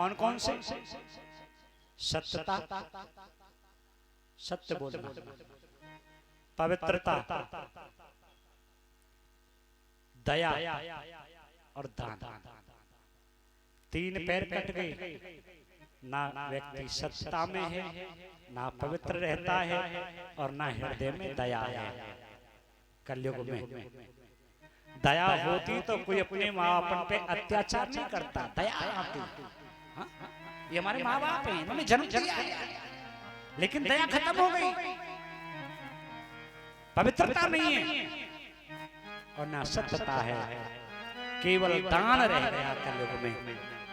कौन कौन से? सत्यता, सत्य बोलना, पवित्रता, दया और दान। तीन पैर कट गए, ना व्यक्ति सत्यता में है, ना पवित्र रहता है और ना हृदय में दया है। कलयुग में दया होती तो कोई अपने माँ बाप पे अत्याचार नहीं करता, दया आती। हाँ? ये हमारे माँ बाप हैं, इन्होंने जन्म दिया है, लेकिन दया खत्म हो गई, पवित्रता नहीं है और ना सत्यता है, केवल दान रह गया कलयुग में।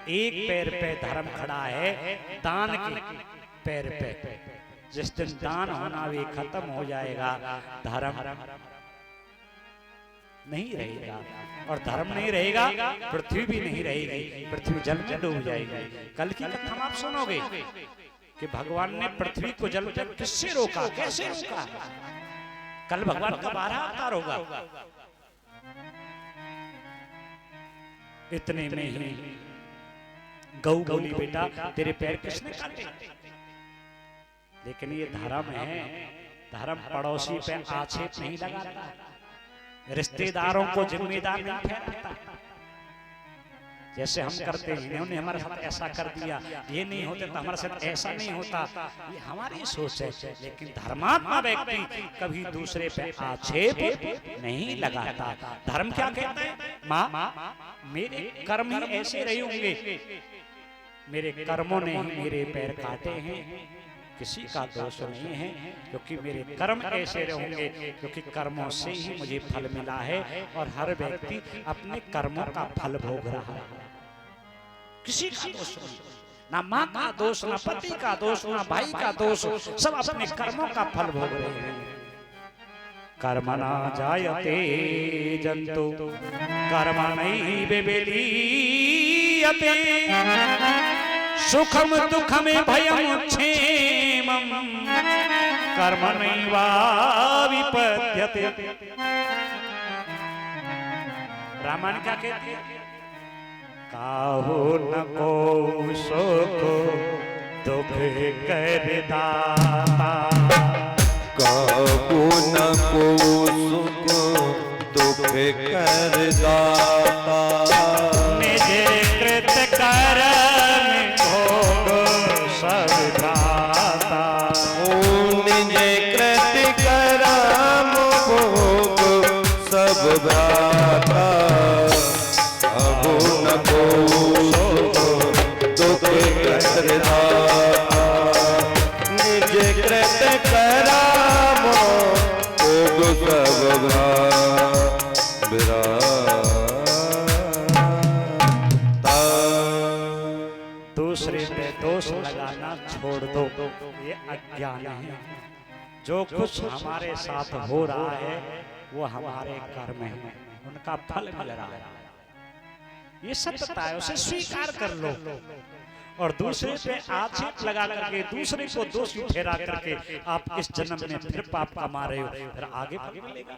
एक पैर पे धर्म खड़ा है, दान के पैर पे। जिस दिन दान होना भी खत्म हो जाएगा, धर्म नहीं रहेगा, और धर्म नहीं रहेगा, पृथ्वी भी नहीं रहेगी, पृथ्वी जल में डूब जाएगी। कल की कथा आप सुनोगे कि भगवान ने पृथ्वी को जल में किससे रोका, कैसे रोका। कल भगवान का 12 अवतार होगा। इतने में ही गौ बोली, बेटा तेरे पैर किसने काटे? लेकिन ये धर्म है, धर्म पड़ोसी पे आक्षेप नहीं लगाता, रिश्तेदारों को जिम्मेदार नहीं ठहराता। जैसे हम करते हैं, इन्होंने हमारे साथ ऐसा कर दिया, ये नहीं होते तो हमारे साथ ऐसा नहीं होता, ये हमारी सोच है। लेकिन धर्मात्मा व्यक्ति कभी दूसरे पे आक्षेप नहीं लगाता। धर्म क्या कहता है? माँ मेरे कर्म ही ऐसे रहे होंगे, मेरे कर्मों ने ही मेरे पैर काटे हैं, किसी का दोष नहीं है, क्योंकि मेरे कर्म ऐसे रहेंगे, क्योंकि कर्मों से ही मुझे फल मिला है। और हर व्यक्ति अपने कर्मों का फल भोग रहा है, किसी का दोष नहीं, ना माँ का दोष, ना पति का दोष, ना भाई का दोष, सब अपने कर्मों का फल भोग रहे हैं। कर्मणा जायते जंतु कर्मणैव विलीयते, सुखम दुखम भयम क्षेमम कर्मणैव विपद्यते। रामायण क्या कहती है? काहू न को सुख दुख कर दाता, काहू न को सुख दुख कर दाता, निज कृत कर्म भोग सब भ्राता। निज कृत कर्म भोग सब भ्राता, काहू न को सुख दुख कर दाता, निज कृत कर्म भोग सब भ्राता। दूसरे पे दोष लगाना छोड़ दो, ये अज्ञान है। जो कुछ हमारे साथ हो रहा है वो हमारे कर्म है, उनका फल मिल रहा है, ये सत्यता है, उसे स्वीकार कर लो। और दूसरे पे आक्षेप लगा करके, दूसरे को दोषी ठहरा करके आप इस जन्म में फिर पाप कमा रहे हो, फिर आगे फल मिलेगा।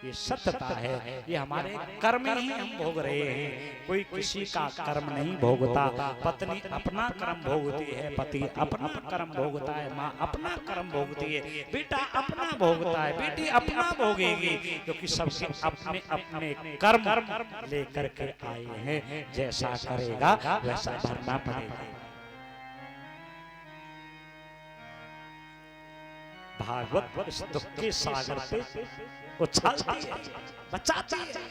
ये सत्यता है, ये हमारे कर्म ही हम भोग रहे हैं, कोई किसी का कर्म नहीं भोगता। पत्नी अपना कर्म भोगती है, पति अपना कर्म भोगता है, माँ अपना कर्म भोगती है, बेटा अपना भोगता है, बेटी अपना भोगेगी, क्योंकि सबके अपने अपने कर्म लेकर के आए हैं। जैसा करेगा वैसा भरना पड़ेगा। भागवत इस दुख के सागर पे उछालती है, बचाती है।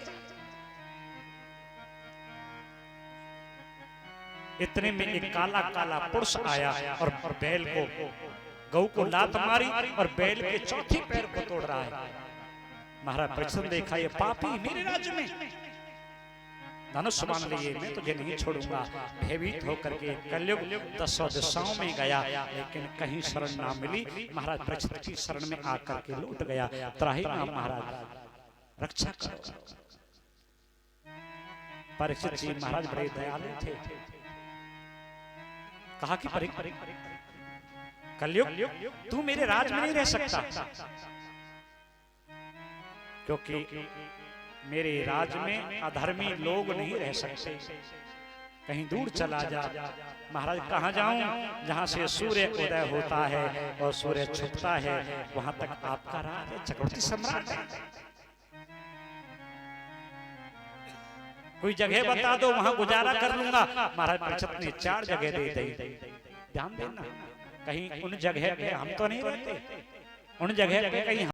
इतने में एक काला काला पुरुष आया और बैल को, गऊ को लात मारी और बैल के चौथे पैर को तोड़ रहा है। महाराज परीक्षित ने देखा, ये पापी मेरे राज्य में धनुष मान लिए, मैं तुझे नहीं छोड़ूंगा। भयभीत होकर के कलयुग 10 दिशाओं में गया, लेकिन कहीं शरण ना मिली। महाराज परीक्षित की शरण में आकर के लौट गया। त्राही राम महाराज रक्षा करो। परीक्षित जी महाराज बड़े दयालु थे। कहा कि कलयुग तू मेरे राज में नहीं रह सकता, क्योंकि मेरे राज में अधर्मी लोग नहीं रह सकते। कहीं दूर चला जा। महाराज कहाँ जाऊं? जहां से सूर्य उदय होता है और सूर्य छुपता है, वहां तक आपका राज है, चक्रवर्ती सम्राट है। कोई जगह बता दो, वहां गुजारा कर लूंगा। महाराज परीक्षित ने 4 जगह दे दी। ध्यान देना, कहीं उन जगह पे हम तो नहीं रहते, उन जगह पे कहीं